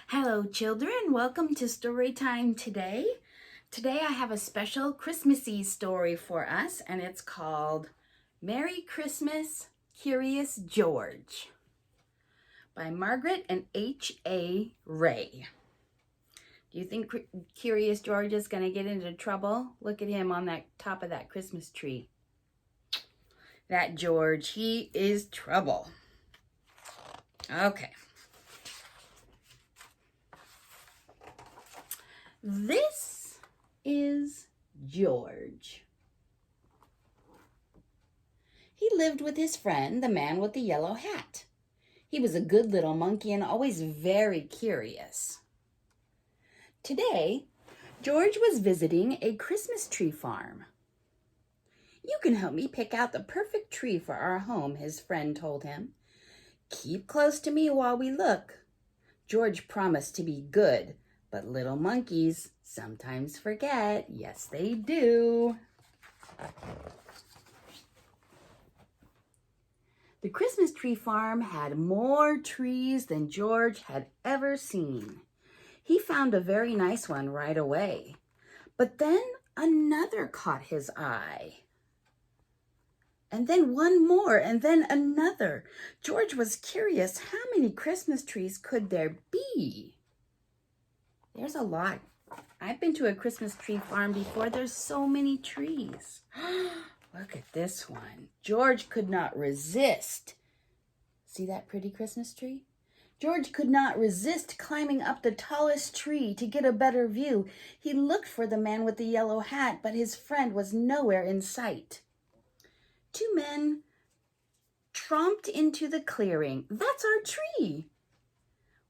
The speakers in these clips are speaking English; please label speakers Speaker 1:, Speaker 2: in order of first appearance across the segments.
Speaker 1: Hello, children. Welcome to Storytime today. Today I have a special Christmassy story for us, and it's called Merry Christmas, Curious George by Margret and H.A. Ray. Do you think Curious George is going to get into trouble? Look at him on that top of that Christmas tree. That George, he is trouble. Okay. This is George. He lived with his friend, the man with the yellow hat. He was a good little monkey and always very curious. Today, George was visiting a Christmas tree farm. "You can help me pick out the perfect tree for our home," his friend told him. "Keep close to me while we look." George promised to be good, but little monkeys sometimes forget. Yes, they do. The Christmas tree farm had more trees than George had ever seen. He found a very nice one right away. But then another caught his eye. And then one more, and then another. George was curious, how many Christmas trees could there be? There's a lot. I've been to a Christmas tree farm before. There's so many trees. Look at this one. George could not resist. See that pretty Christmas tree? George could not resist climbing up the tallest tree to get a better view. He looked for the man with the yellow hat, but his friend was nowhere in sight. Two men tromped into the clearing. "That's our tree,"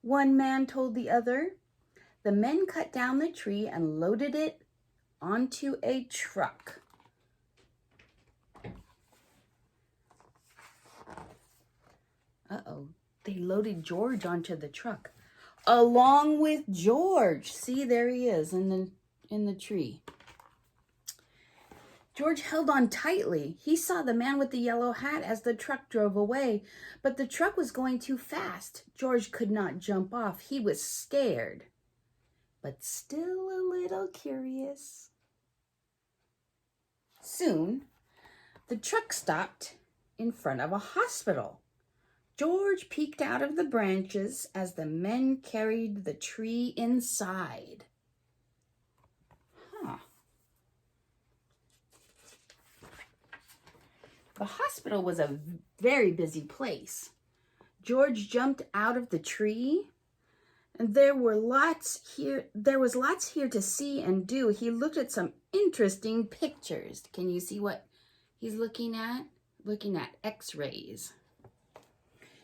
Speaker 1: one man told the other. The men cut down the tree and loaded it onto a truck. Uh-oh, they loaded George onto the truck. Along with George. See, there he is in the tree. George held on tightly. He saw the man with the yellow hat as the truck drove away, but the truck was going too fast. George could not jump off. He was scared, but still a little curious. Soon, the truck stopped in front of a hospital. George peeked out of the branches as the men carried the tree inside. The hospital was a very busy place. George jumped out of the tree, and there was lots here to see and do. He looked at some interesting pictures. Can you see what he's looking at? Looking at x-rays.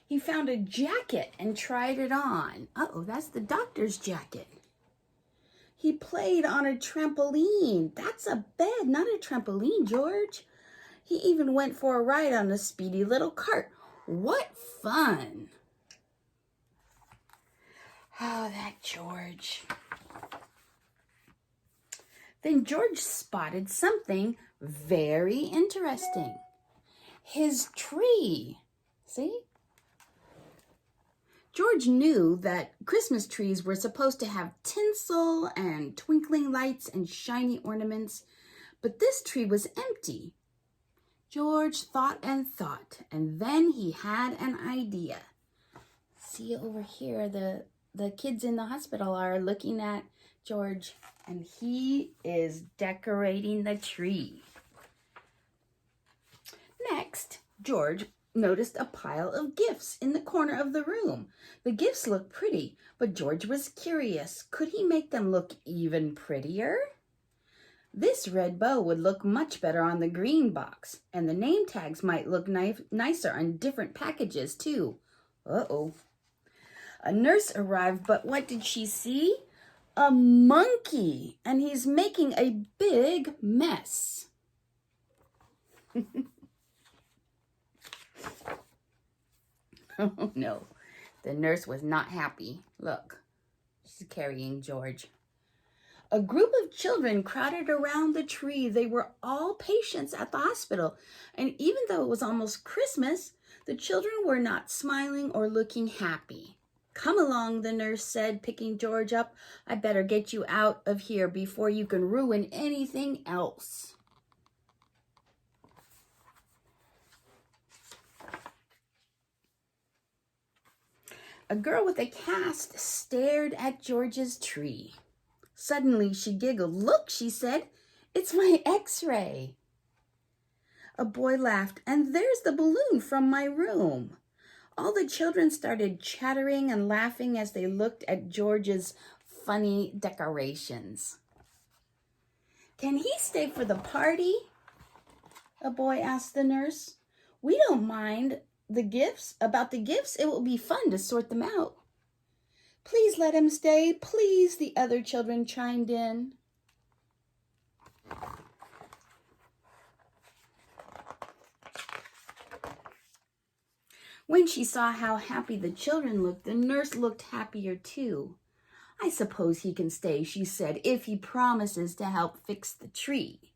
Speaker 1: He found a jacket and tried it on. Uh-oh, that's the doctor's jacket. He played on a trampoline. That's a bed, not a trampoline, George. He even went for a ride on a speedy little cart. What fun! Oh, that George. Then George spotted something very interesting. His tree. See? George knew that Christmas trees were supposed to have tinsel and twinkling lights and shiny ornaments, but this tree was empty. George thought, and then he had an idea. See over here, the kids in the hospital are looking at George, and he is decorating the tree. Next, George noticed a pile of gifts in the corner of the room. The gifts looked pretty, but George was curious. Could he make them look even prettier? This red bow would look much better on the green box, and the name tags might look nicer on different packages too. Uh-oh. A nurse arrived, but what did she see? A monkey, and he's making a big mess. Oh no, the nurse was not happy. Look, she's carrying George. A group of children crowded around the tree. They were all patients at the hospital, and even though it was almost Christmas, the children were not smiling or looking happy. "Come along," the nurse said, picking George up. "I better get you out of here before you can ruin anything else." A girl with a cast stared at George's tree. Suddenly she giggled. "Look," she said, "it's my X-ray." A boy laughed. "And there's the balloon from my room." All the children started chattering and laughing as they looked at George's funny decorations. "Can he stay for the party?" a boy asked the nurse. "We don't mind about the gifts. It will be fun to sort them out." "Please let him stay, please," the other children chimed in. When she saw how happy the children looked, the nurse looked happier too. "I suppose he can stay," she said, "if he promises to help fix the tree."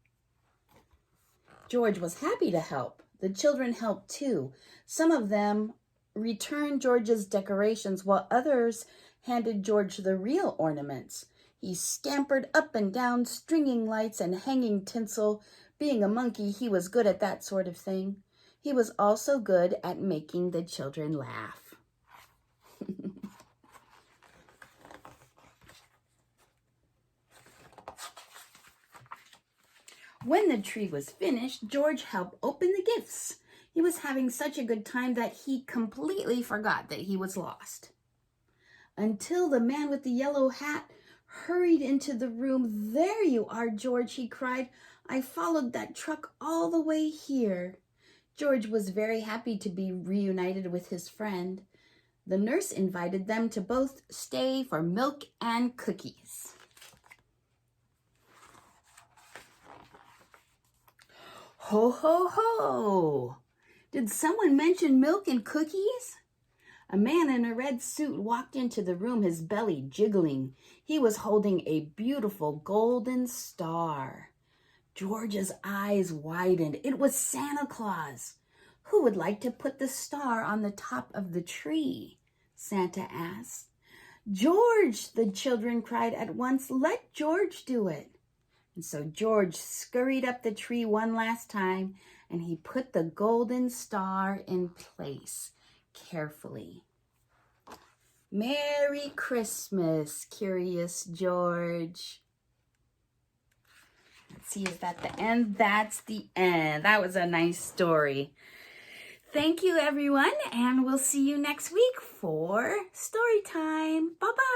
Speaker 1: George was happy to help. The children helped too. Some of them returned George's decorations, while others handed George the real ornaments. He scampered up and down, stringing lights and hanging tinsel. Being a monkey, he was good at that sort of thing. He was also good at making the children laugh. When the tree was finished, George helped open the gifts. He was having such a good time that he completely forgot that he was lost. Until the man with the yellow hat hurried into the room. "There you are, George," he cried. "I followed that truck all the way here." George was very happy to be reunited with his friend. The nurse invited them to both stay for milk and cookies. Ho, ho, ho! Did someone mention milk and cookies? A man in a red suit walked into the room, his belly jiggling. He was holding a beautiful golden star. George's eyes widened. It was Santa Claus. "Who would like to put the star on the top of the tree?" Santa asked. "George!" the children cried at once. "Let George do it." And so George scurried up the tree one last time, and he put the golden star in place carefully. "Merry Christmas, Curious George." Let's see, is that the end? That's the end. That was a nice story. Thank you, everyone, and we'll see you next week for story time. Bye-bye.